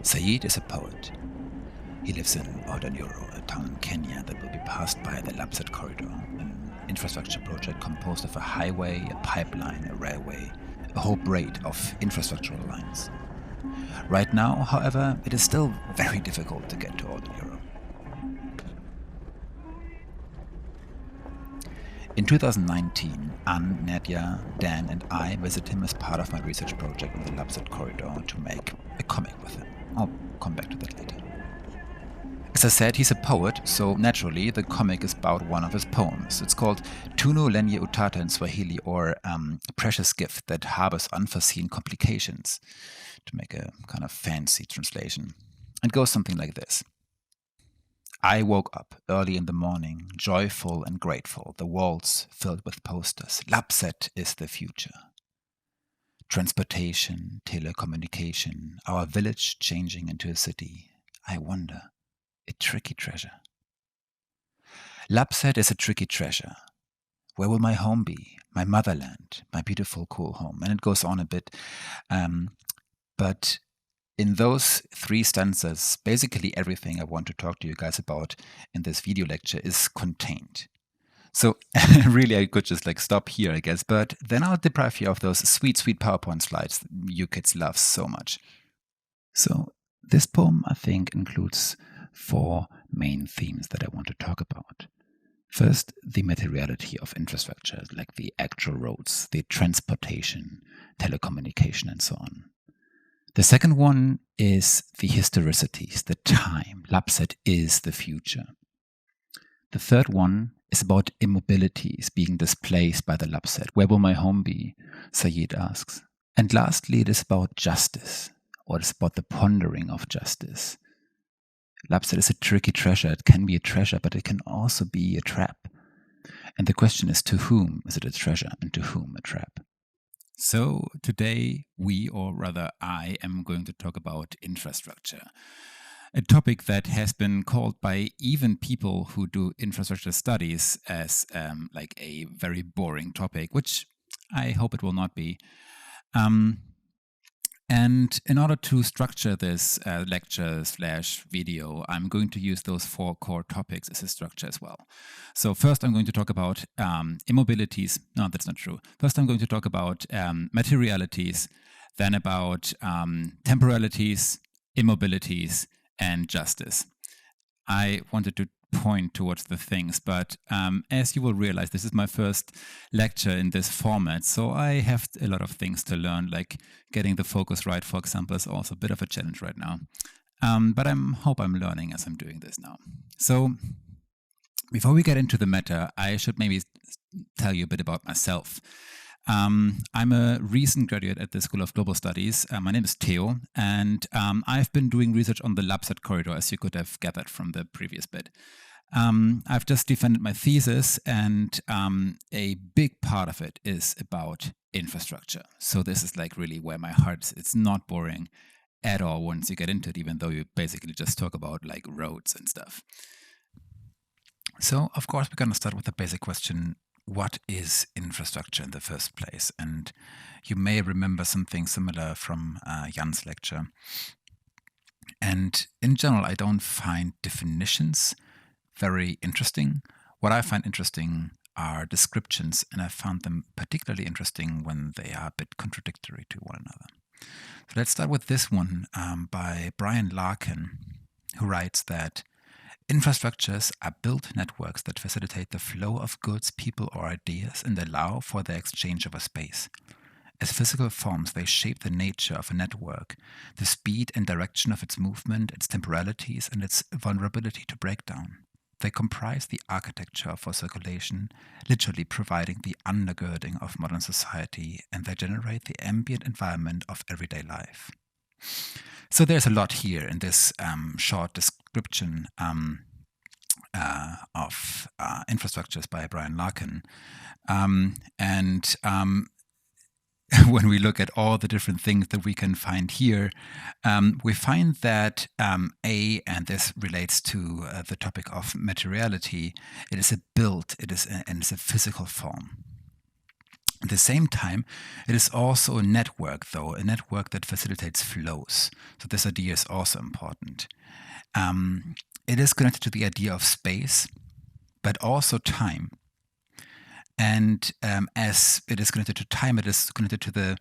Saeed is a poet. He lives in Aalders, a town in Kenya that will be passed by the Lapsset Corridor, an infrastructure project composed of a highway, a pipeline, a railway, a whole braid of infrastructural lines. Right now, however, it is still very difficult to get to Aalders. In 2019, Anne, Nadia, Dan and I visit him as part of my research project on the Lapsset Corridor to make a comic with him. I'll come back to that later. As I said, he's a poet, so naturally the comic is about one of his poems. It's called Tunu Lenye Utata in Swahili, or a precious gift that harbors unforeseen complications, to make a kind of fancy translation. It goes something like this. I woke up early in the morning, joyful and grateful, the walls filled with posters. Lapsset is the future. Transportation, telecommunication, our village changing into a city. I wonder, a tricky treasure. Lapsset is a tricky treasure. Where will my home be? My motherland, my beautiful, cool home. And it goes on a bit. But in those three stanzas, basically everything I want to talk to you guys about in this video lecture is contained. So really, I could just stop here, I guess, but then I'll deprive you of those sweet, sweet PowerPoint slides you kids love so much. So this poem, I think, includes 4 main themes that I want to talk about. First, the materiality of infrastructure, like the actual roads, the transportation, telecommunication, and so on. The second one is the historicities, the time. Lapsset is the future. The third one is about immobilities being displaced by the Lapsset. Where will my home be? Saeed asks. And lastly, it is about justice, or it's about the pondering of justice. Lapsset is a tricky treasure. It can be a treasure, but it can also be a trap. And the question is, to whom is it a treasure and to whom a trap? So today we, or rather I, am going to talk about infrastructure. A topic that has been called by even people who do infrastructure studies as a very boring topic, which I hope it will not be. And in order to structure this lecture/video, I'm going to use those 4 core topics as a structure as well. So first I'm going to talk about immobilities. No, that's not true. First I'm going to talk about materialities, then about temporalities, immobilities, and justice. I wanted to point towards the things, but as you will realize, this is my first lecture in this format, so I have a lot of things to learn, like getting the focus right, for example, is also a bit of a challenge right now. But I hope I'm learning as I'm doing this now. So before we get into the matter, I should maybe tell you a bit about myself. I'm a recent graduate at the School of Global Studies. My name is Theo, and I've been doing research on the Lapsset Corridor, as you could have gathered from the previous bit. I've just defended my thesis, and a big part of it is about infrastructure. So this is really where my heart is. It's not boring at all once you get into it, even though you basically just talk about roads and stuff. So, of course, we're going to start with the basic question: what is infrastructure in the first place? And you may remember something similar from Jan's lecture. And in general, I don't find definitions very interesting. What I find interesting are descriptions, and I found them particularly interesting when they are a bit contradictory to one another. So let's start with this one by Brian Larkin, who writes that infrastructures are built networks that facilitate the flow of goods, people, or ideas and allow for their exchange over space. As physical forms, they shape the nature of a network, the speed and direction of its movement, its temporalities, and its vulnerability to breakdown. They comprise the architecture for circulation, literally providing the undergirding of modern society, and they generate the ambient environment of everyday life. So there's a lot here in this short description of infrastructures by Brian Larkin. When we look at all the different things that we can find here, we find that and this relates to the topic of materiality, it is a built, it is a physical form. At the same time, it is also a network, though, a network that facilitates flows. So this idea is also important. It is connected to the idea of space, but also time. And as it is connected to time, it is connected to the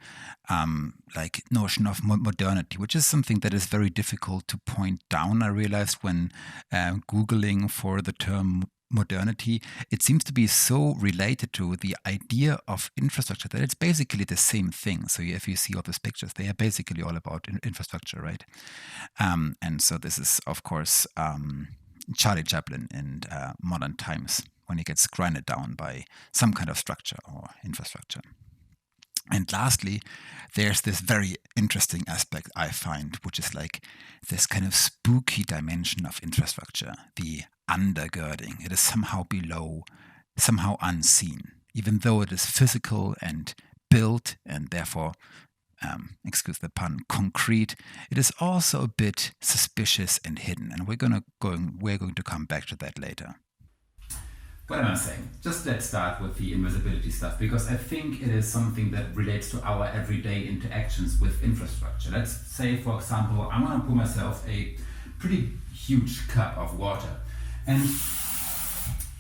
notion of modernity, which is something that is very difficult to point down. I realized when Googling for the term modernity, it seems to be so related to the idea of infrastructure that it's basically the same thing. So if you see all those pictures, they are basically all about infrastructure, right? And so this is, of course, Charlie Chaplin in modern times, when he gets grinded down by some kind of structure or infrastructure. And lastly, there's this very interesting aspect I find, which is like this kind of spooky dimension of infrastructure, the undergirding. It is somehow below, somehow unseen, even though it is physical and built and therefore, excuse the pun, concrete. It is also a bit suspicious and hidden, and we're going to come back to that later. What am I saying? Just let's start with the invisibility stuff, because I think it is something that relates to our everyday interactions with infrastructure. Let's say, for example, I want to pour myself a pretty huge cup of water. And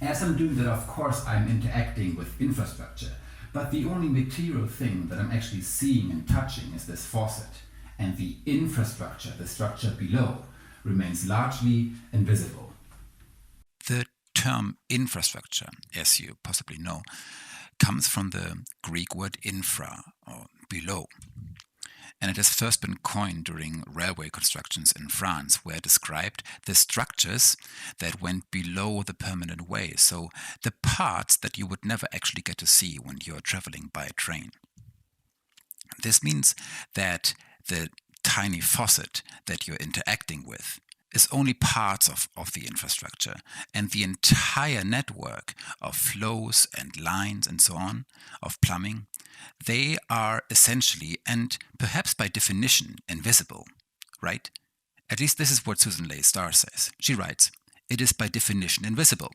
as I'm doing that, of course, I'm interacting with infrastructure. But the only material thing that I'm actually seeing and touching is this faucet. And the infrastructure, the structure below, remains largely invisible. The term infrastructure, as you possibly know, comes from the Greek word infra, or below. And it has first been coined during railway constructions in France, where it described the structures that went below the permanent way, so the parts that you would never actually get to see when you're traveling by train. This means that the tiny faucet that you're interacting with is only parts of the infrastructure, and the entire network of flows and lines and so on, of plumbing, they are essentially, and perhaps by definition, invisible, right? At least this is what Susan Leigh Starr says. She writes, "It is by definition invisible,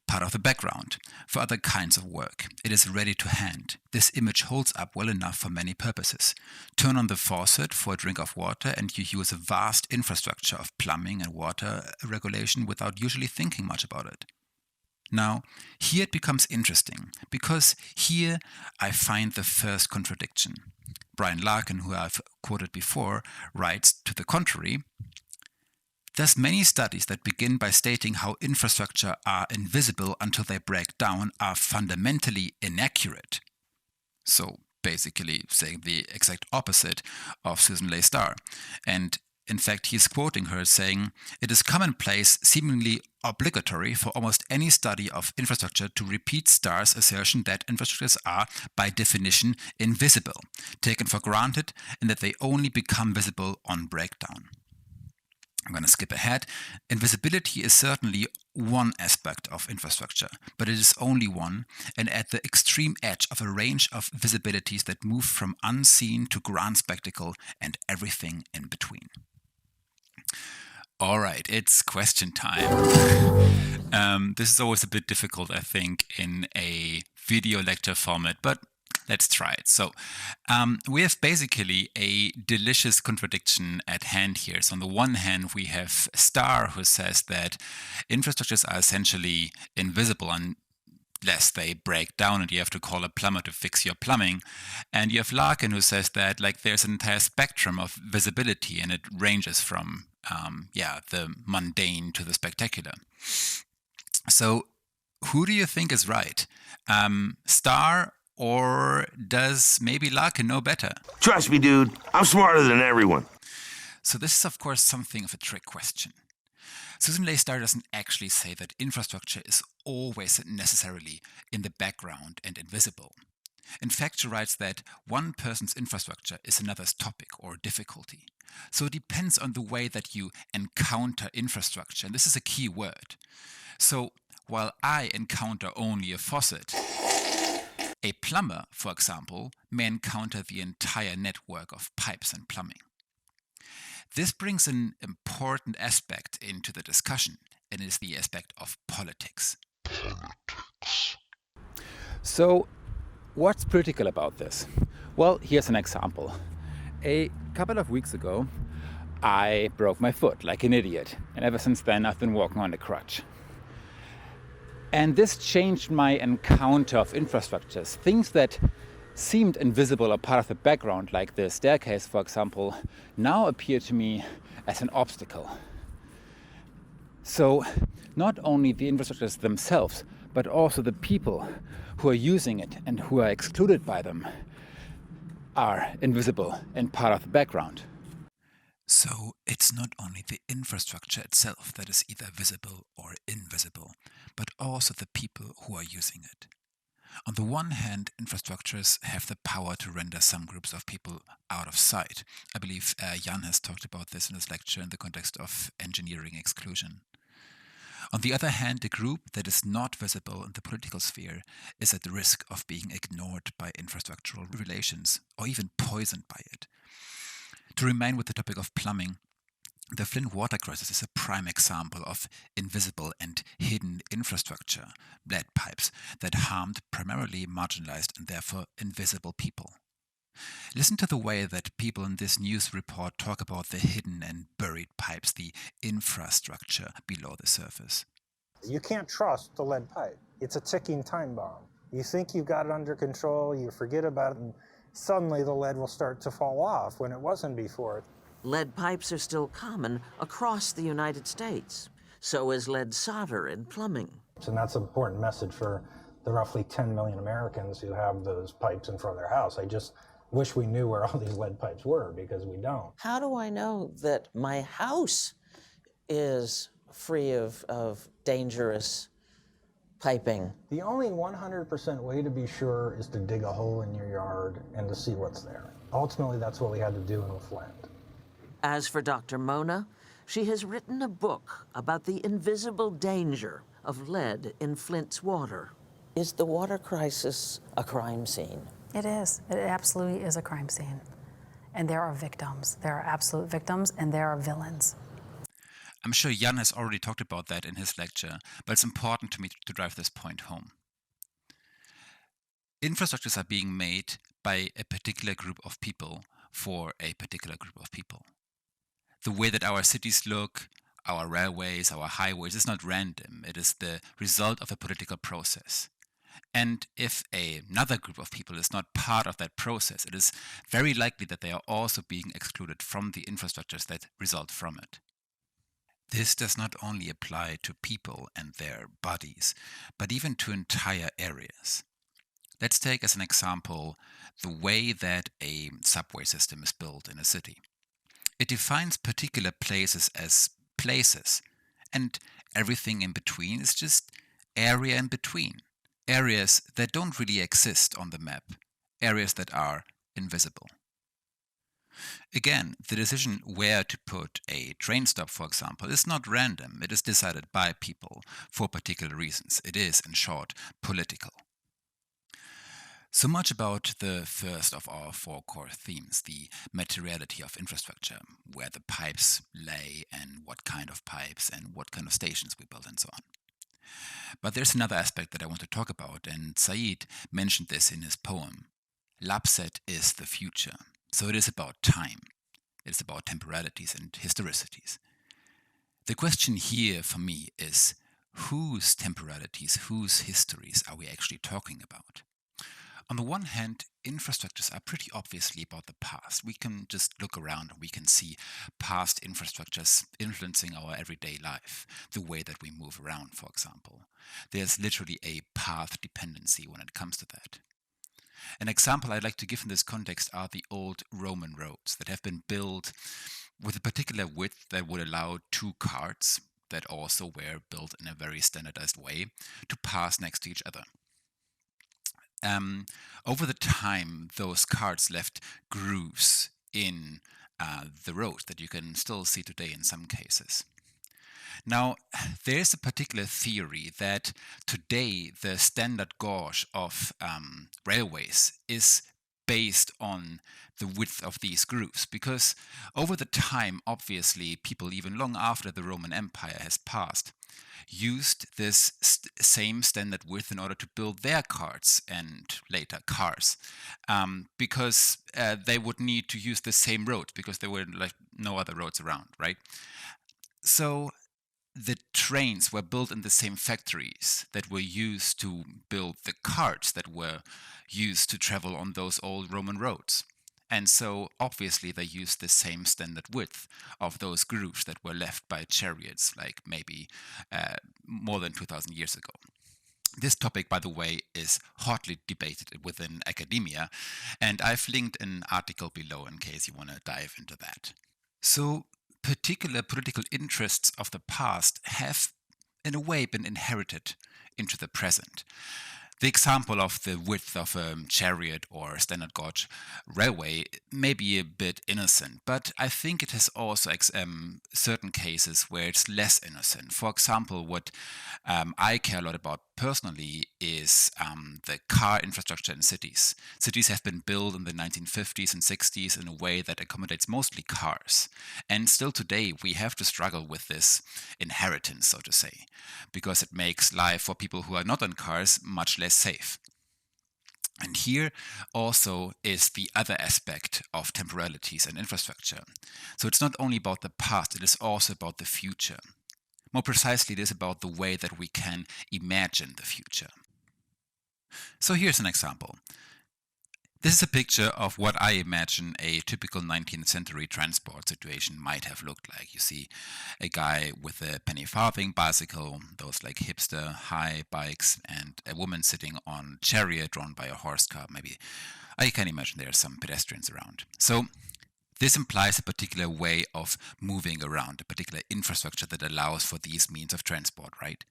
part of the background, for other kinds of work. It is ready to hand. This image holds up well enough for many purposes. Turn on the faucet for a drink of water and you use a vast infrastructure of plumbing and water regulation without usually thinking much about it." Now, here it becomes interesting, because here I find the first contradiction. Brian Larkin, who I've quoted before, writes to the contrary, "There's many studies that begin by stating how infrastructure are invisible until they break down are fundamentally inaccurate." So basically saying the exact opposite of Susan Leigh Starr. And in fact, he's quoting her saying, "It is commonplace, seemingly obligatory for almost any study of infrastructure to repeat Starr's assertion that infrastructures are, by definition, invisible, taken for granted, and that they only become visible on breakdown." I'm going to skip ahead. Invisibility is certainly one aspect of infrastructure, but it is only one, and at the extreme edge of a range of visibilities that move from unseen to grand spectacle and everything in between. All right, it's question time. This is always a bit difficult, I think, in a video lecture format, but let's try it. So we have basically a delicious contradiction at hand here. So on the one hand, we have Starr, who says that infrastructures are essentially invisible unless they break down and you have to call a plumber to fix your plumbing. And you have Larkin, who says that there's an entire spectrum of visibility, and it ranges from the mundane to the spectacular. So who do you think is right? Starr, or does maybe Larkin know better? Trust me, dude. I'm smarter than everyone. So this is, of course, something of a trick question. Susan Leigh Starr doesn't actually say that infrastructure is always necessarily in the background and invisible. In fact, she writes that one person's infrastructure is another's topic or difficulty. So it depends on the way that you encounter infrastructure, and this is a key word. So while I encounter only a faucet, a plumber, for example, may encounter the entire network of pipes and plumbing. This brings an important aspect into the discussion, and it is the aspect of politics. So, What's political about this? Well, here's an example. A couple of weeks ago, I broke my foot like an idiot, and ever since then I've been walking on a crutch. And this changed my encounter of infrastructures. Things that seemed invisible or part of the background, like the staircase, for example, now appear to me as an obstacle. So not only the infrastructures themselves, but also the people who are using it and who are excluded by them are invisible and part of the background. So it's not only the infrastructure itself that is either visible or invisible, but also the people who are using it. On the one hand, infrastructures have the power to render some groups of people out of sight. I believe Jan has talked about this in his lecture in the context of engineering exclusion. On the other hand, a group that is not visible in the political sphere is at the risk of being ignored by infrastructural relations or even poisoned by it. To remain with the topic of plumbing, the Flint water crisis is a prime example of invisible and hidden infrastructure, lead pipes, that harmed primarily marginalized and therefore invisible people. Listen to the way that people in this news report talk about the hidden and buried pipes, the infrastructure below the surface. You can't trust the lead pipe. It's a ticking time bomb. You think you've got it under control, you forget about it, and suddenly the lead will start to fall off when it wasn't before. Lead pipes are still common across the United States. So is lead solder in plumbing. And that's an important message for the roughly 10 million Americans who have those pipes in front of their house. I just wish we knew where all these lead pipes were, because we don't. How do I know that my house is free of dangerous piping? The only 100% way to be sure is to dig a hole in your yard and to see what's there. Ultimately, that's what we had to do in Flint. As for Dr. Mona, she has written a book about the invisible danger of lead in Flint's water. Is the water crisis a crime scene? It is. It absolutely is a crime scene. And there are victims. There are absolute victims, and there are villains. I'm sure Jan has already talked about that in his lecture, but it's important to me to drive this point home. Infrastructures are being made by a particular group of people for a particular group of people. The way that our cities look, our railways, our highways is not random. It is the result of a political process. And if another group of people is not part of that process, it is very likely that they are also being excluded from the infrastructures that result from it. This does not only apply to people and their bodies, but even to entire areas. Let's take as an example the way that a subway system is built in a city. It defines particular places as places, and everything in between is just area in between. Areas that don't really exist on the map, areas that are invisible. Again, the decision where to put a train stop, for example, is not random. It is decided by people for particular reasons. It is, in short, political. So much about the first of our four core themes, the materiality of infrastructure, where the pipes lay and what kind of pipes and what kind of stations we build and so on. But there's another aspect that I want to talk about, and Said mentioned this in his poem. Lapset is the future. So it is about time. It is about temporalities and historicities. The question here for me is, whose temporalities, whose histories are we actually talking about? On the one hand, infrastructures are pretty obviously about the past. We can just look around and we can see past infrastructures influencing our everyday life, the way that we move around, for example. There's literally a path dependency when it comes to that. An example I'd like to give in this context are the old Roman roads that have been built with a particular width that would allow two carts that also were built in a very standardized way to pass next to each other. Over the time, those carts left grooves in the road that you can still see today in some cases. Now, there is a particular theory that today the standard gauge of railways is based on the width of these grooves, because over the time, obviously, people, even long after the Roman Empire has passed, used this same standard width in order to build their carts and later cars, because they would need to use the same roads because there were like no other roads around, right? So the trains were built in the same factories that were used to build the carts that were used to travel on those old Roman roads. And so obviously they used the same standard width of those grooves that were left by chariots, like maybe more than 2,000 years ago. This topic, by the way, is hotly debated within academia, and I've linked an article below in case you want to dive into that. So particular political interests of the past have, in a way, been inherited into the present. The example of the width of a chariot or standard gauge railway may be a bit innocent, but I think it has also certain cases where it's less innocent. For example, what I care a lot about personally is the car infrastructure in cities. Cities have been built in the 1950s and 60s in a way that accommodates mostly cars. And still today, we have to struggle with this inheritance, so to say, because it makes life for people who are not on cars much less safe. And here also is the other aspect of temporalities and infrastructure. So it's not only about the past, it is also about the future. More precisely, it is about the way that we can imagine the future. So here's an example. This is a picture of what I imagine a typical 19th century transport situation might have looked like. You see a guy with a penny farthing bicycle, those like hipster high bikes, and a woman sitting on a chariot drawn by a horse cart. Maybe I can imagine there are some pedestrians around. So this implies a particular way of moving around, a particular infrastructure that allows for these means of transport, right?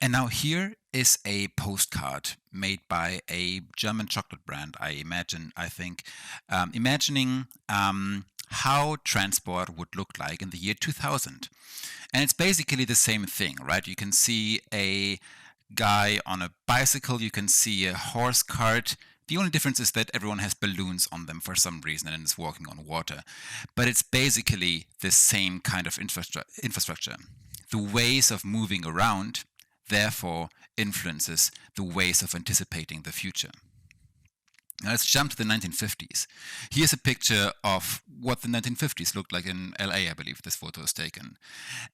And now here is a postcard made by a German chocolate brand, imagining how transport would look like in the year 2000. And it's basically the same thing, right? You can see a guy on a bicycle, you can see a horse cart. The only difference is that everyone has balloons on them for some reason and is walking on water. But it's basically the same kind of infrastructure. The ways of moving around therefore influences the ways of anticipating the future. Now let's jump to the 1950s. Here's a picture of what the 1950s looked like in LA, I believe this photo is taken.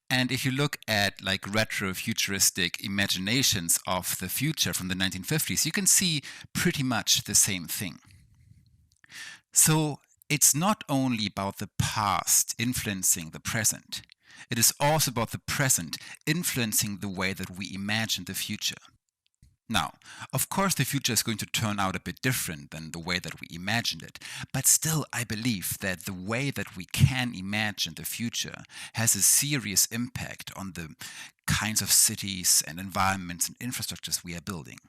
And if you look at like retro-futuristic imaginations of the future from the 1950s, you can see pretty much the same thing. So it's not only about the past influencing the present, it is also about the present influencing the way that we imagine the future. Now, of course, the future is going to turn out a bit different than the way that we imagined it, but still I believe that the way that we can imagine the future has a serious impact on the kinds of cities and environments and infrastructures we are building.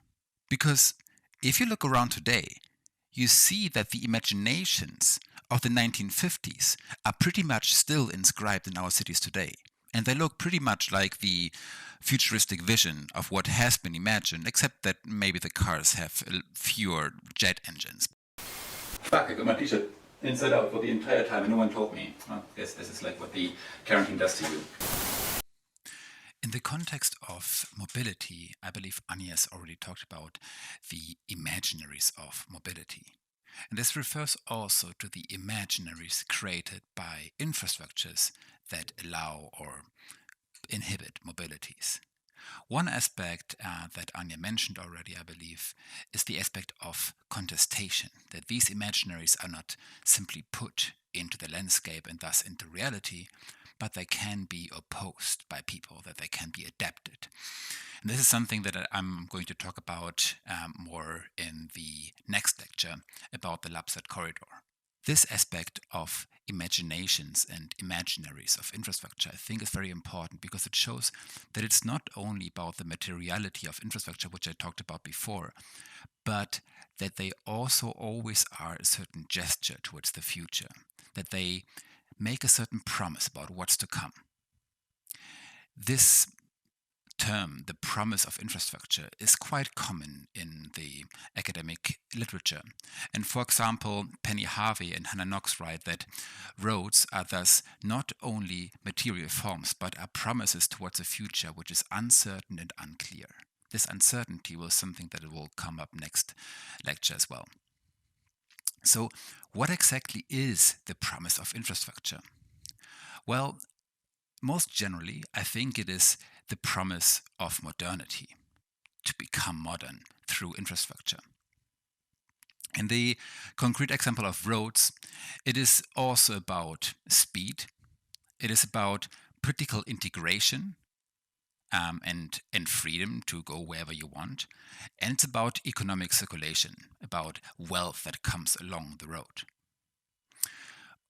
Because if you look around today, you see that the imaginations of the 1950s are pretty much still inscribed in our cities today. And they look pretty much like the futuristic vision of what has been imagined, except that maybe the cars have fewer jet engines. Fuck, I got my t-shirt inside out for the entire time and no one told me. Well, I guess this is like what the quarantine does to you. In the context of mobility, I believe Anja has already talked about the imaginaries of mobility. And this refers also to the imaginaries created by infrastructures that allow or inhibit mobilities. One aspect that Anja mentioned already, I believe, is the aspect of contestation, that these imaginaries are not simply put into the landscape and thus into reality, but they can be opposed by people, that they can be adapted. And this is something that I'm going to talk about more in the next lecture about the Lapsat corridor. This aspect of imaginations and imaginaries of infrastructure, I think, is very important because it shows that it's not only about the materiality of infrastructure, which I talked about before, but that they also always are a certain gesture towards the future, that they make a certain promise about what's to come. This term, the promise of infrastructure, is quite common in the academic literature. And for example, Penny Harvey and Hannah Knox write that roads are thus not only material forms, but are promises towards a future which is uncertain and unclear. This uncertainty was something that will come up next lecture as well. So, what exactly is the promise of infrastructure? Well, most generally, I think it is the promise of modernity, to become modern through infrastructure. In the concrete example of roads, it is also about speed. It is about political integration and freedom to go wherever you want. And it's about economic circulation, about wealth that comes along the road.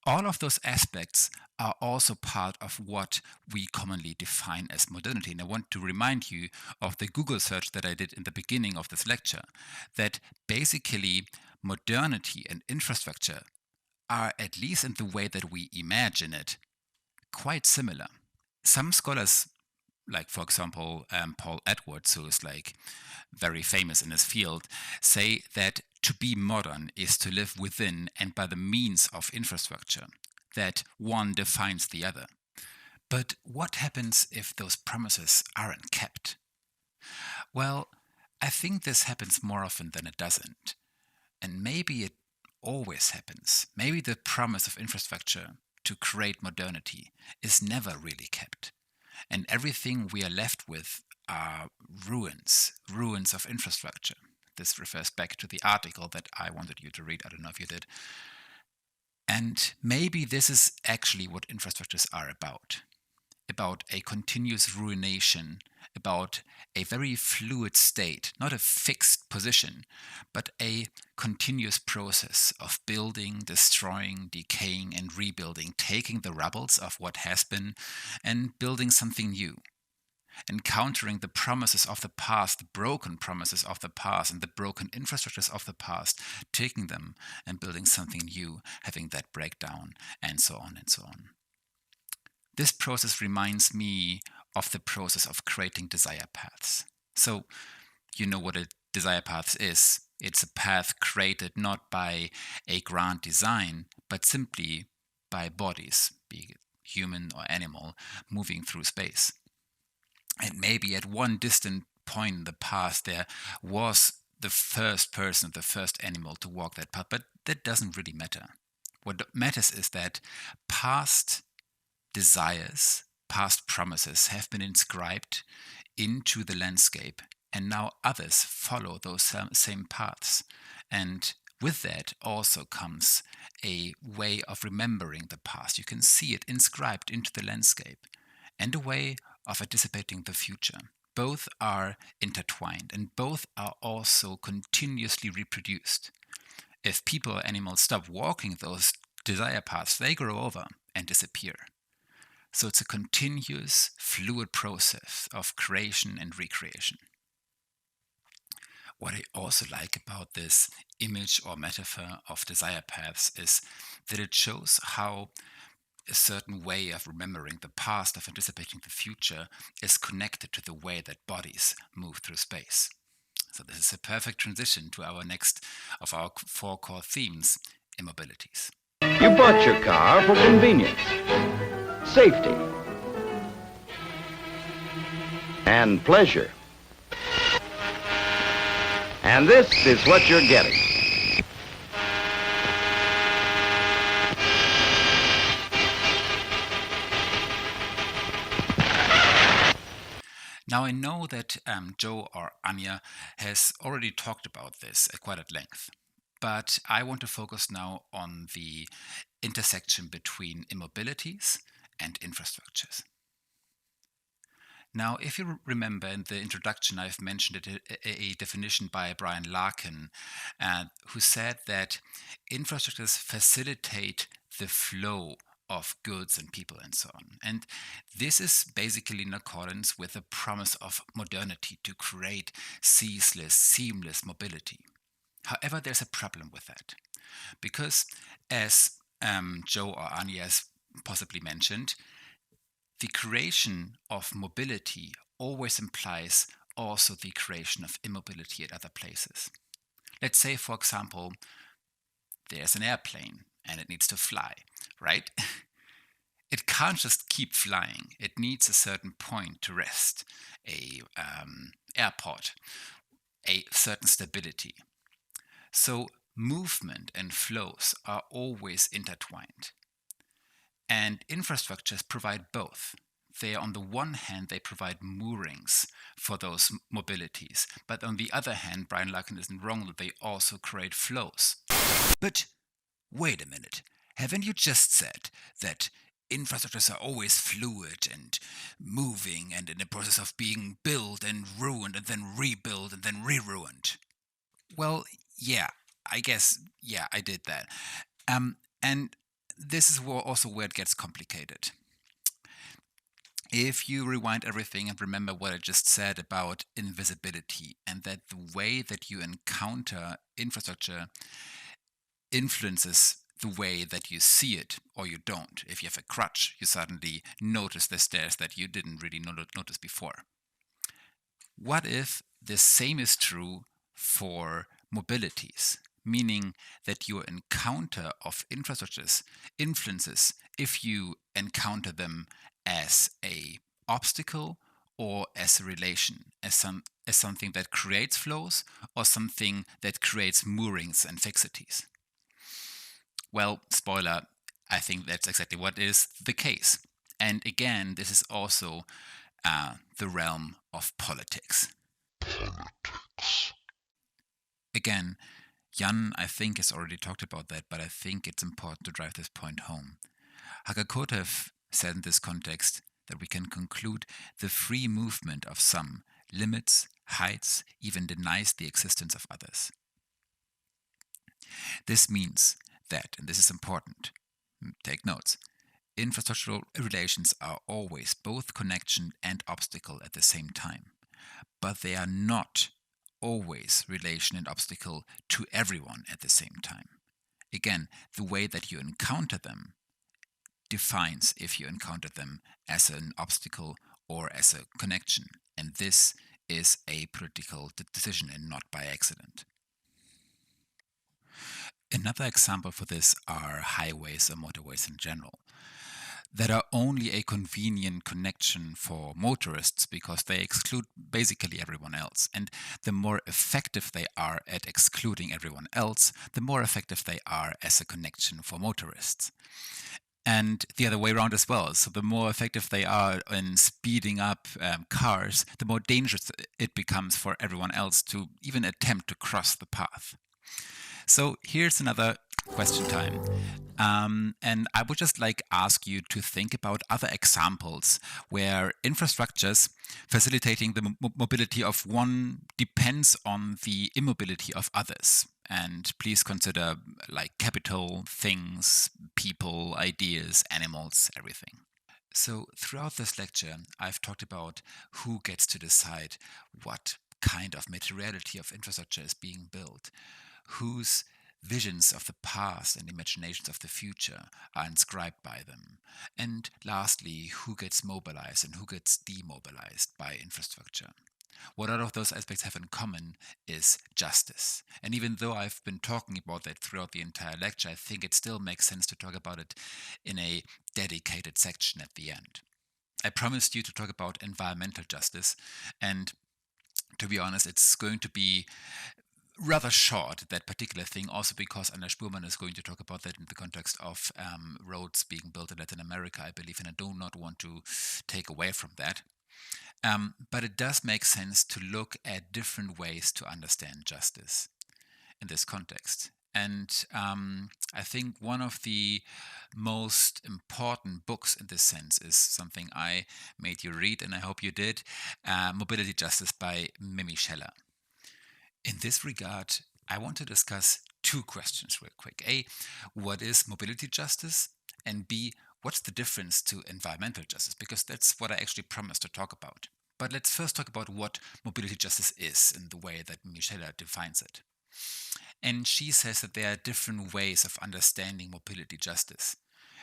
All of those aspects are also part of what we commonly define as modernity. And I want to remind you of the Google search that I did in the beginning of this lecture, that basically modernity and infrastructure are, at least in the way that we imagine it, quite similar. Some scholars, like for example Paul Edwards, who is like very famous in his field, say that to be modern is to live within and by the means of infrastructure, that one defines the other. But what happens if those promises aren't kept? Well, I think this happens more often than it doesn't. And maybe it always happens. Maybe the promise of infrastructure to create modernity is never really kept. And everything we are left with are ruins of infrastructure. This refers back to the article that I wanted you to read. I don't know if you did. And maybe this is actually what infrastructures are about a continuous ruination, about a very fluid state, not a fixed position, but a continuous process of building, destroying, decaying, and rebuilding, taking the rubbles of what has been and building something new. Encountering the promises of the past, the broken promises of the past, and the broken infrastructures of the past, taking them and building something new, having that breakdown, and so on and so on. This process reminds me of the process of creating desire paths. So, you know what a desire path is. It's a path created not by a grand design, but simply by bodies, be it human or animal, moving through space. And maybe at one distant point in the past, there was the first person, the first animal to walk that path, but that doesn't really matter. What matters is that past desires, past promises have been inscribed into the landscape, and now others follow those same paths. And with that also comes a way of remembering the past. You can see it inscribed into the landscape, and a way of anticipating the future. Both are intertwined, and both are also continuously reproduced. If people or animals stop walking those desire paths, they grow over and disappear. So it's a continuous, fluid process of creation and recreation. What I also like about this image or metaphor of desire paths is that it shows how a certain way of remembering the past, of anticipating the future, is connected to the way that bodies move through space. So this is a perfect transition to our next of our 4 core themes, immobilities. You bought your car for convenience, safety, and pleasure. And this is what you're getting. Now I know that Joe or Anya has already talked about this quite at length, but I want to focus now on the intersection between immobilities and infrastructures. Now, if you remember in the introduction, I've mentioned a definition by Brian Larkin, who said that infrastructures facilitate the flow of goods and people and so on. And this is basically in accordance with the promise of modernity to create ceaseless, seamless mobility. However, there's a problem with that, because as Joe or Anya has possibly mentioned, the creation of mobility always implies also the creation of immobility at other places. Let's say, for example, there's an airplane and it needs to fly, right? It can't just keep flying. It needs a certain point to rest, a airport, a certain stability. So movement and flows are always intertwined. And infrastructures provide both. They, on the one hand, they provide moorings for those mobilities. But on the other hand, Brian Larkin isn't wrong that they also create flows. But wait a minute. Haven't you just said that infrastructures are always fluid and moving and in the process of being built and ruined and then rebuilt and then re-ruined? Well, yeah, I guess, yeah, I did that. And this is also where it gets complicated. If you rewind everything and remember what I just said about invisibility and that the way that you encounter infrastructure influences the way that you see it or you don't. If you have a crutch, you suddenly notice the stairs that you didn't really notice before. What if the same is true for mobilities? Meaning that your encounter of infrastructures influences if you encounter them as a obstacle or as a relation, as something that creates flows or something that creates moorings and fixities. Well, spoiler, I think that's exactly what is the case. And again, this is also the realm of politics. Again, Jan, I think, has already talked about that, but I think it's important to drive this point home. Hakakotev said in this context that we can conclude the free movement of some limits, heights, even denies the existence of others. This means that, and this is important, take notes, infrastructural relations are always both connection and obstacle at the same time, but they are not always relation and obstacle to everyone at the same time. Again, the way that you encounter them defines if you encounter them as an obstacle or as a connection, and this is a political decision and not by accident. Another example for this are highways or motorways in general, that are only a convenient connection for motorists because they exclude basically everyone else. And the more effective they are at excluding everyone else, the more effective they are as a connection for motorists. And the other way around as well. So the more effective they are in speeding up cars, the more dangerous it becomes for everyone else to even attempt to cross the path. So here's another question time. And I would just ask you to think about other examples where infrastructures facilitating the mobility of one depends on the immobility of others. And please consider capital, things, people, ideas, animals, everything. So throughout this lecture, I've talked about who gets to decide what kind of materiality of infrastructure is being built, whose visions of the past and imaginations of the future are inscribed by them, and lastly, who gets mobilized and who gets demobilized by infrastructure. What all of those aspects have in common is justice. And even though I've been talking about that throughout the entire lecture, I think it still makes sense to talk about it in a dedicated section at the end. I promised you to talk about environmental justice, and to be honest, it's going to be rather short, that particular thing, also because Anders Spurman is going to talk about that in the context of roads being built in Latin America, I believe, and I do not want to take away from that. But it does make sense to look at different ways to understand justice in this context. And I think one of the most important books in this sense is something I made you read, and I hope you did, Mobility Justice by Mimi Scheller. In this regard, I want to discuss two questions real quick. A, what is mobility justice? And B, what's the difference to environmental justice? Because that's what I actually promised to talk about. But let's first talk about what mobility justice is in the way that Mimi Scheller defines it. And she says that there are different ways of understanding mobility justice.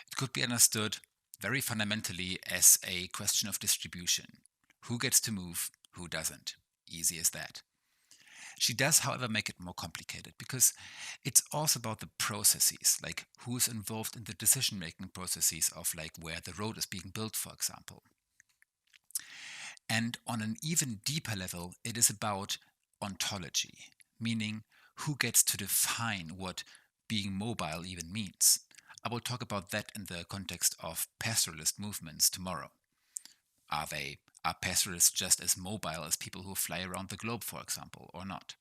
It could be understood very fundamentally as a question of distribution. Who gets to move, who doesn't? Easy as that. She does, however, make it more complicated because it's also about the processes, like who's involved in the decision-making processes of like where the road is being built, for example. And on an even deeper level, it is about ontology, meaning who gets to define what being mobile even means. I will talk about that in the context of pastoralist movements tomorrow. Are pastoralists just as mobile as people who fly around the globe, for example, or not?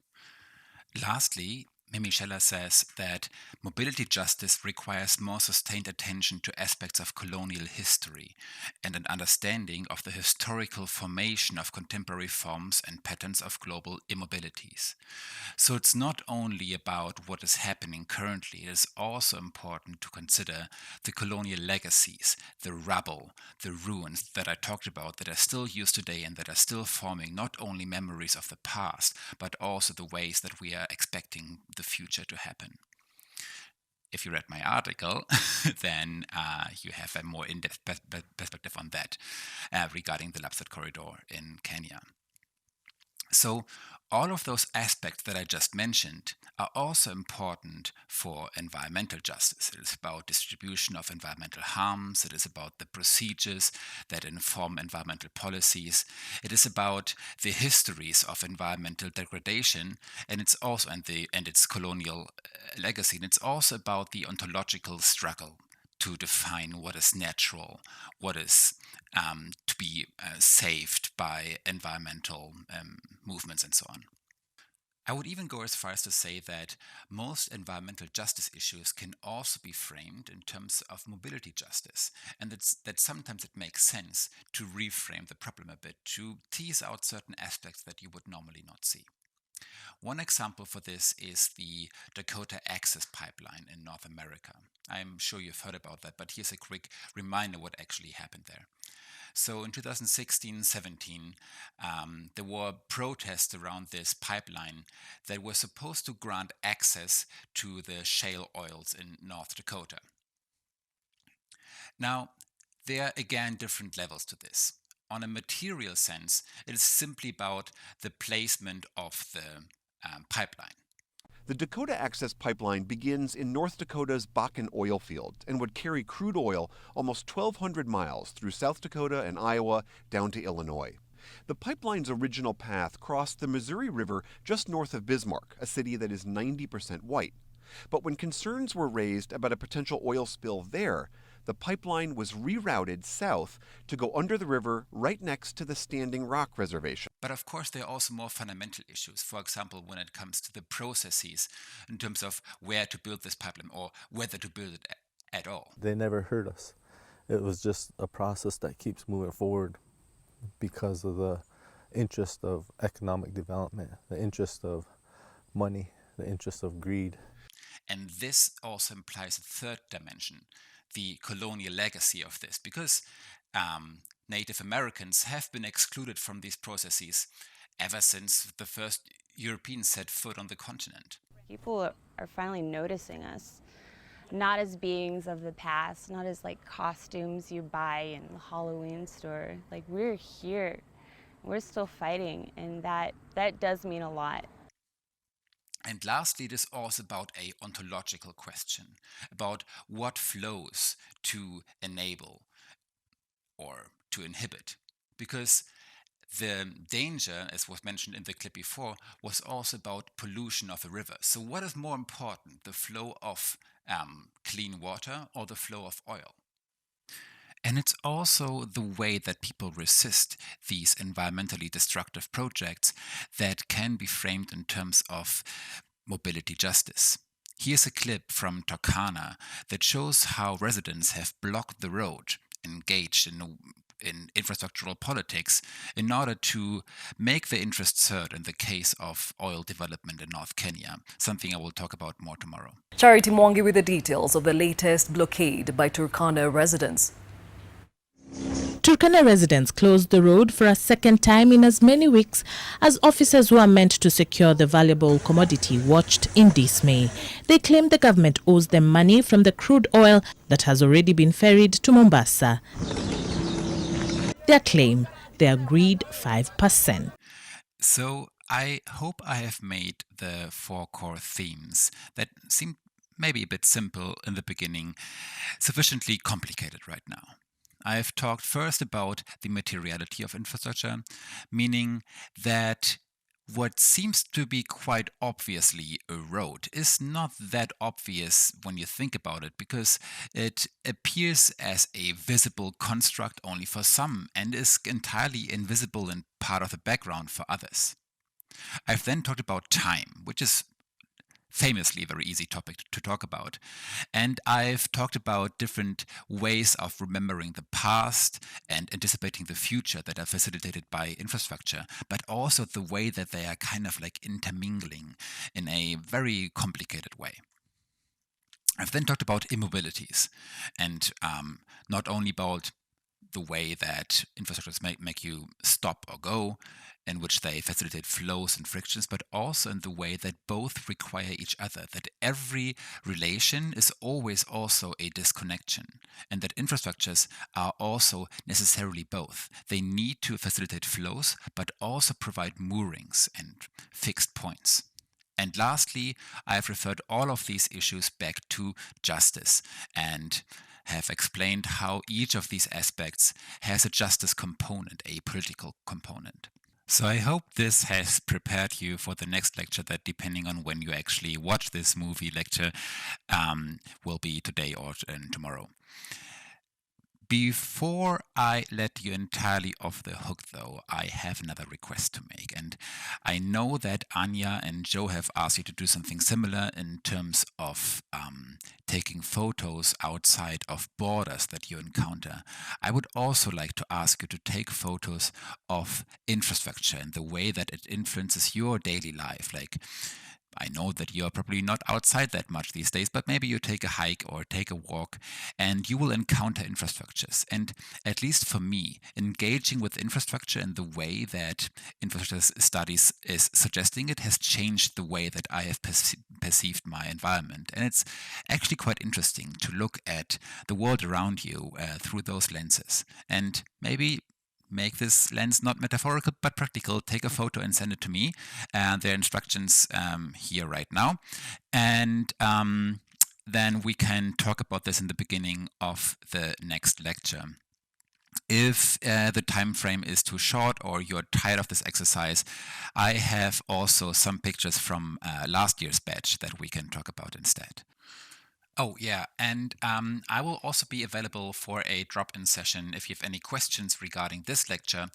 Lastly, Mimi Scheller says that mobility justice requires more sustained attention to aspects of colonial history and an understanding of the historical formation of contemporary forms and patterns of global immobilities. So it's not only about what is happening currently, it is also important to consider the colonial legacies, the rubble, the ruins that I talked about that are still used today and that are still forming not only memories of the past, but also the ways that we are expecting the future to happen. If you read my article, then you have a more in-depth perspective on that regarding the Lapsset corridor in Kenya. So all of those aspects that I just mentioned are also important for environmental justice. It is about distribution of environmental harms. It is about the procedures that inform environmental policies. It is about the histories of environmental degradation, and it's also and its colonial legacy. And it's also about the ontological struggle to define what is natural, what is to be saved by environmental movements and so on. I would even go as far as to say that most environmental justice issues can also be framed in terms of mobility justice, and that sometimes it makes sense to reframe the problem a bit, to tease out certain aspects that you would normally not see. One example for this is the Dakota Access Pipeline in North America. I'm sure you've heard about that, but here's a quick reminder what actually happened there. So in 2016-17, there were protests around this pipeline that were supposed to grant access to the shale oils in North Dakota. Now, there are again different levels to this. On a material sense, it is simply about the placement of the pipeline. The Dakota Access Pipeline begins in North Dakota's Bakken oil field and would carry crude oil almost 1,200 miles through South Dakota and Iowa down to Illinois. The pipeline's original path crossed the Missouri River just north of Bismarck, a city that is 90% white. But when concerns were raised about a potential oil spill there, the pipeline was rerouted south to go under the river right next to the Standing Rock Reservation. But of course, there are also more fundamental issues. For example, when it comes to the processes in terms of where to build this pipeline or whether to build it at all. They never heard us. It was just a process that keeps moving forward because of the interest of economic development, the interest of money, the interest of greed. And this also implies a third dimension, the colonial legacy of this, because Native Americans have been excluded from these processes ever since the first Europeans set foot on the continent. People are finally noticing us, not as beings of the past, not as like costumes you buy in the Halloween store. Like, we're here, we're still fighting, and that does mean a lot. And lastly, it is also about a ontological question, about what flows to enable or to inhibit. Because the danger, as was mentioned in the clip before, was also about pollution of a river. So what is more important, the flow of clean water or the flow of oil? And it's also the way that people resist these environmentally destructive projects that can be framed in terms of mobility justice. Here's a clip from Turkana that shows how residents have blocked the road, engaged in infrastructural politics in order to make their interests heard in the case of oil development in North Kenya, something I will talk about more tomorrow. Charity Mwangi with the details of the latest blockade by Turkana residents. Turkana residents closed the road for a second time in as many weeks as officers who are meant to secure the valuable commodity watched in dismay. They claim the government owes them money from the crude oil that has already been ferried to Mombasa. Their claim, the agreed 5%. So I hope I have made the 4 core themes that seem maybe a bit simple in the beginning sufficiently complicated right now. I've talked first about the materiality of infrastructure, meaning that what seems to be quite obviously a road is not that obvious when you think about it, because it appears as a visible construct only for some and is entirely invisible and part of the background for others. I've then talked about time, which is famously a very easy topic to talk about. And I've talked about different ways of remembering the past and anticipating the future that are facilitated by infrastructure, but also the way that they are kind of like intermingling in a very complicated way. I've then talked about immobilities, and not only about the way that infrastructures make you stop or go, in which they facilitate flows and frictions, but also in the way that both require each other, that every relation is always also a disconnection, and that infrastructures are also necessarily both. They need to facilitate flows, but also provide moorings and fixed points. And lastly, I've referred all of these issues back to justice and have explained how each of these aspects has a justice component, a political component. So I hope this has prepared you for the next lecture that, depending on when you actually watch this movie lecture, will be today or tomorrow. Before I let you entirely off the hook, though, I have another request to make. And I know that Anya and Joe have asked you to do something similar in terms of taking photos outside of borders that you encounter. I would also like to ask you to take photos of infrastructure and the way that it influences your daily life. Like, I know that you're probably not outside that much these days, but maybe you take a hike or take a walk and you will encounter infrastructures. And at least for me, engaging with infrastructure in the way that infrastructure studies is suggesting it has changed the way that I have perceived my environment. And it's actually quite interesting to look at the world around you through those lenses. And maybe make this lens not metaphorical but practical. Take a photo and send it to me. There are instructions here right now. And then we can talk about this in the beginning of the next lecture. If the time frame is too short or you're tired of this exercise, I have also some pictures from last year's batch that we can talk about instead. Oh, yeah, and I will also be available for a drop-in session if you have any questions regarding this lecture.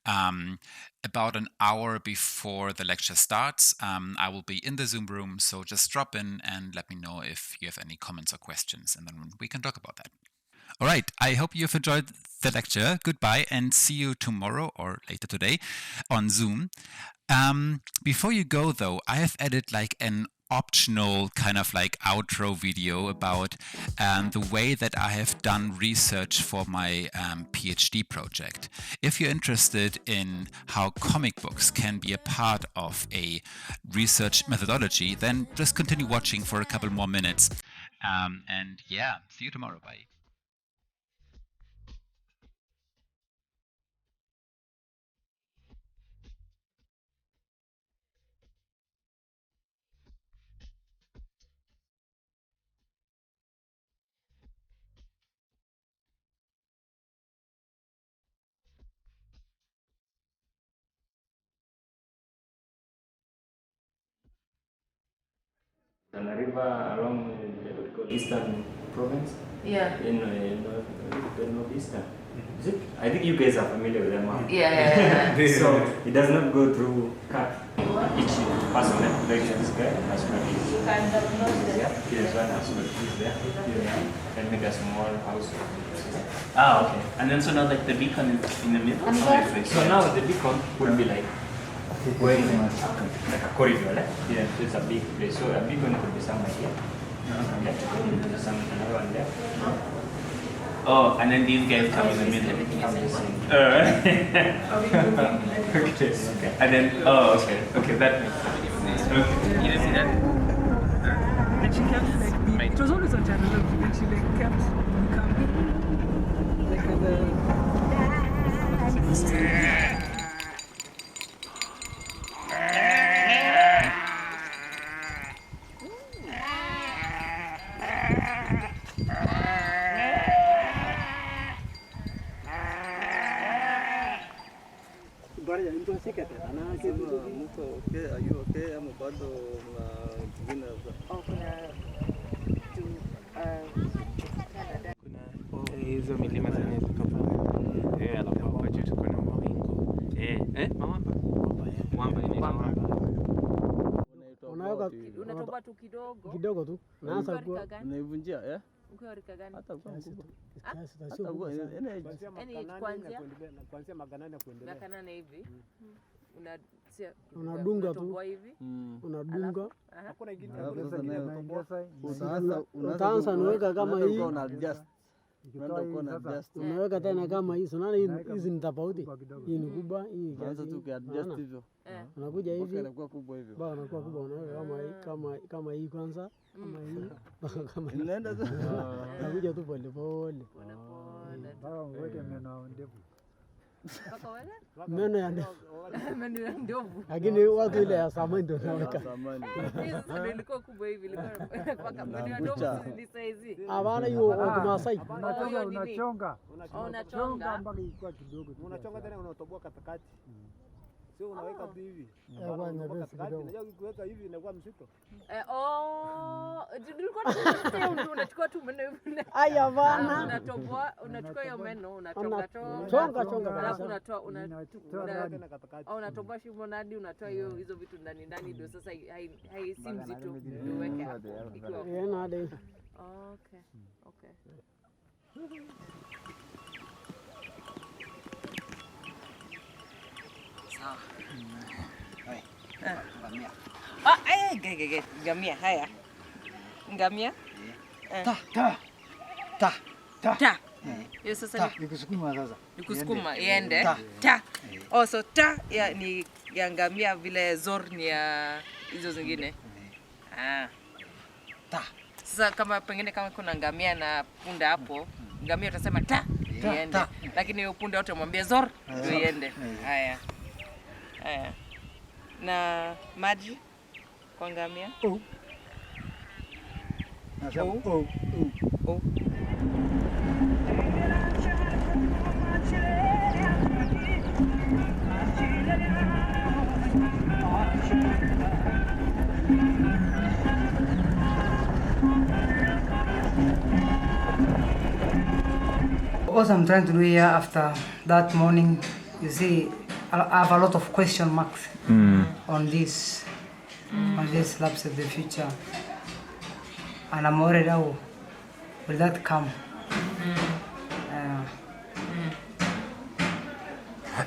About an hour before the lecture starts, I will be in the Zoom room, so just drop in and let me know if you have any comments or questions, and then we can talk about that. All right, I hope you've enjoyed the lecture. Goodbye, and see you tomorrow or later today on Zoom. Before you go, though, I have added like an optional kind of like outro video about the way that I have done research for my PhD project. If you're interested in how comic books can be a part of a research methodology, then just continue watching for a couple more minutes. And yeah, see you tomorrow. Bye. And a river along the eastern province. Yeah. In the northeastern. Is it? I think you guys are familiar with that map. Yeah. So it does not go through cut. Each person, like this guy, has got his. You can download this. Yeah. Here's one has got this there. Yeah. And make a small house. Ah, okay. And then so now like the beacon is in the middle? So now the beacon would be like going like a corridor, right? Yeah. So it's a big place. So a beacon could be somewhere here. Another one there. Oh, and then these guys come in the middle. Okay. And then, oh, okay. Okay, that makes sense. Okay. You didn't see that? And she kept, like, it was always on channel, and she, like, kept coming, like, the... Hizo milima zenye ziko pale. Alafu hapa juu tuko na mawingu. Mawamba. Mwamba inaitwa mwamba. Unatoboa tu kidogo tu. Naanza kwa unaivunjia ukiwa rika gani? hata kwa nguvu. Hata kuanzia maganane kuendelea. Maganane hivi. Unadunga tu hivi. Unadunga. Hakuna kitu sasa utaanza unaweka kama hii. Unaweka tena kama hii. Unaona hizi ni tofauti. Hii ni kubwa, hii kiasi. Tu kiadjust hivyo. Unakuja hivi. Inakuwa kubwa hivyo. Bado inakuwa kubwa, unaweka kama hii kwanza, kama hii. Kama inaenda sasa. Unakuja tu pole pole. Uweke meno ndefu. Meno ya ndefu. Meno ya ndefu. Lakini watu ile ya samani ndio naweka. Sasa ilikuwa kubwa hivi, ilikuwa mpaka meno ya ndefu ni size. Hapana, hiyo kwa Masai. Unachonga. Unachonga mpaka ikuwa kidogo. Unachonga tena unatoboa katikati. Sio unaweka tu hivi. Unajua ukiweka hivi inakuwa mzito. Unachukua tu meno hivi. Aya bana. Unatoboa, unachukua hiyo meno, unachonga. Alafu unatoa unatoboa shimo hadi unatoa hizo vitu ndani ndio sasa si mzito ndio weke hapo. Okay. Ngamia haya. Ngamia? Ta. Hiyo sasa ni kusukuma sasa. Ni kusukuma iende. Ta. So ta ni ya ngamia vile zor ni ya hizo zingine. Ta. Sasa kama pengine kama kuna ngamia na punda hapo, ngamia utasema ta iende. Lakini hiyo punda wote mwambie zor iende. Haya. Na maji kwa ngamia? What I'm trying to do here after that morning, you see, I have a lot of question marks on this labs of the future, and I'm worried how will that come.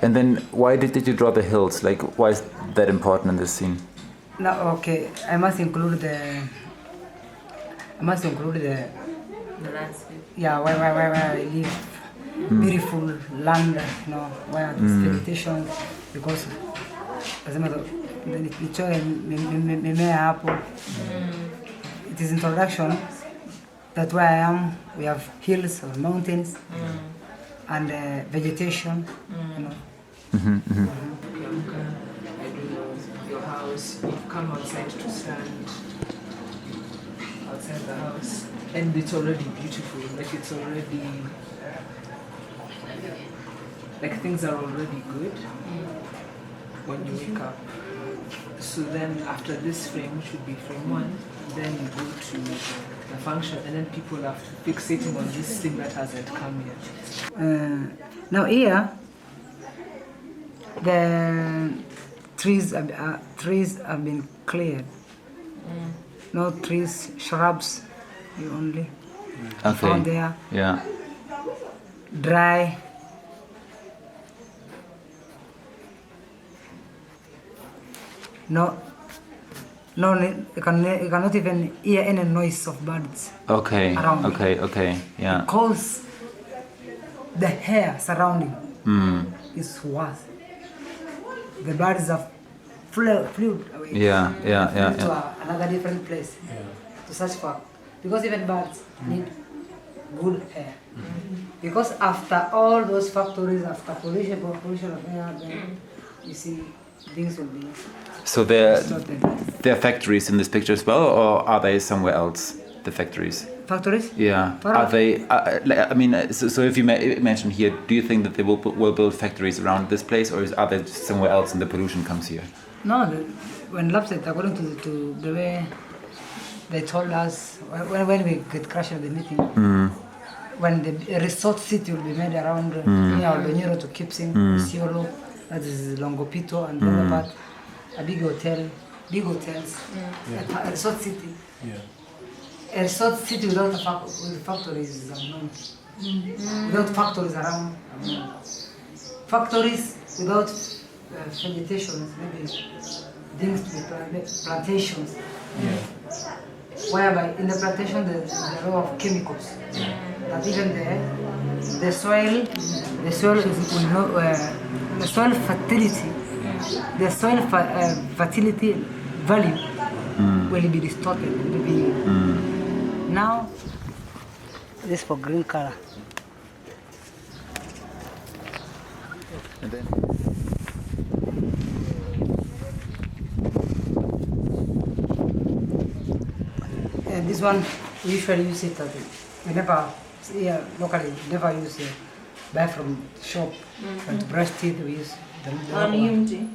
And then, why did you draw the hills? Like, why is that important in this scene? No, okay, I must include the landscape. Yeah, where I live. Beautiful land, where there's vegetation, because it is introduction that where I am we have hills or mountains and vegetation. Your house, you've come outside to stand outside the house, and it's already beautiful. Like it's already like things are already good when you wake up. So then after this frame, which would be frame 1, then you go to the function, and then people have to fixating on this thing that hasn't come yet. Now here, the trees have been cleared. No trees, shrubs, you only found there. Yeah. Dry. No, you cannot even hear any noise of birds. Around Okay, yeah. Because the air surrounding is worse. The birds have flew away. Yeah. To another different place to search for. Because even birds need good air. Because after all those factories, after pollution of air, then you see things will be. So there are factories in this picture as well, or are they somewhere else, the factories? Factories? Yeah. Are they? I mean, so if you mention here, do you think that they will build factories around this place, or are they somewhere else and the pollution comes here? No, when Lapset, according to the way they told us when we get crashed at the meeting, when the resort city will be made around near Lonero to Kipsing, Siolo, that is Longopito, and the other part, a big hotels, a resort city. Yeah. A resort city without factories is unknown. Without factories around, factories without vegetation, maybe things with plantations. Yeah. Whereby in the plantation there are a lot of chemicals. That even the soil is the soil fertility, fertility value will be distorted. Will be now. This for green color. And then. This one we usually use it. We never locally never use it. Buy from shop. And to brush teeth we use the Unity.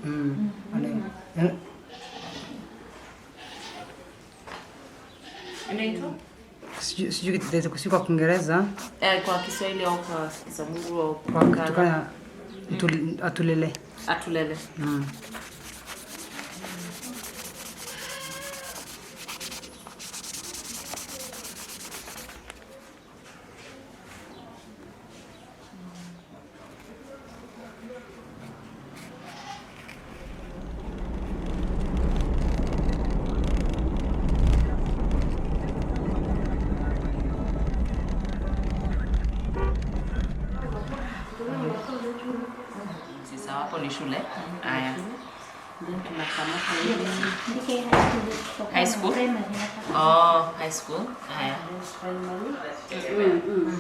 Inaitwa? Sijui kwa Kiingereza. Kwa Kiswahili au kwa Kisamburu au kwa Kikana atulele. Atulele. Sasa hapo ni shule. Haya. Then tunakamata hivi. High school. Oh, high school. Haya.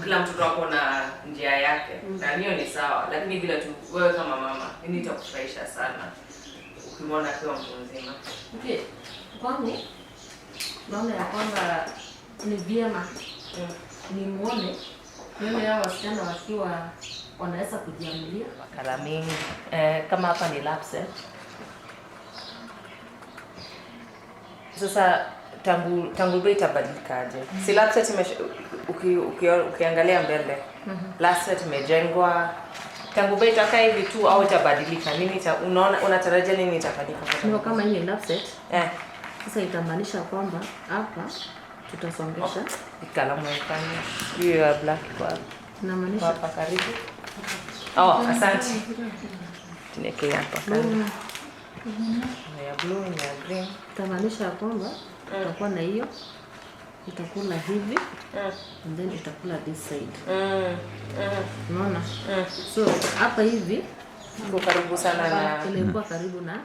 Kila mtu wako na njia yake. Na hiyo ni sawa, lakini bila tu wewe kama mama, nini itakufurahisha sana? Ukimwona akiwa mtu mzima. Okay. Kwangu naona ya kwamba ni vyema nimuone mimi hao wasichana wakiwa wanaweza kujiamulia makala mingi. Kama hapa ni Lapset. Sasa tangu bei itabadilikaje? Si Lapset ukiangalia mbele. Lapset imejengwa. Tangu bei itakaa hivi tu au itabadilika? Nini unatarajia nini itafanyika? Ndio kama hii Lapset. Sasa itamaanisha kwamba hapa tutasongesha kalamu ifanye hiyo ya black kwa inamaanisha hapa karibu. Asante. Tuneke hapa karibu. Ya blue na green. Itamaanisha kwamba tutakuwa na hiyo itakula hivi and then itakula this side. Unaona? So hapa hivi iko karibu sana na ilikuwa karibu na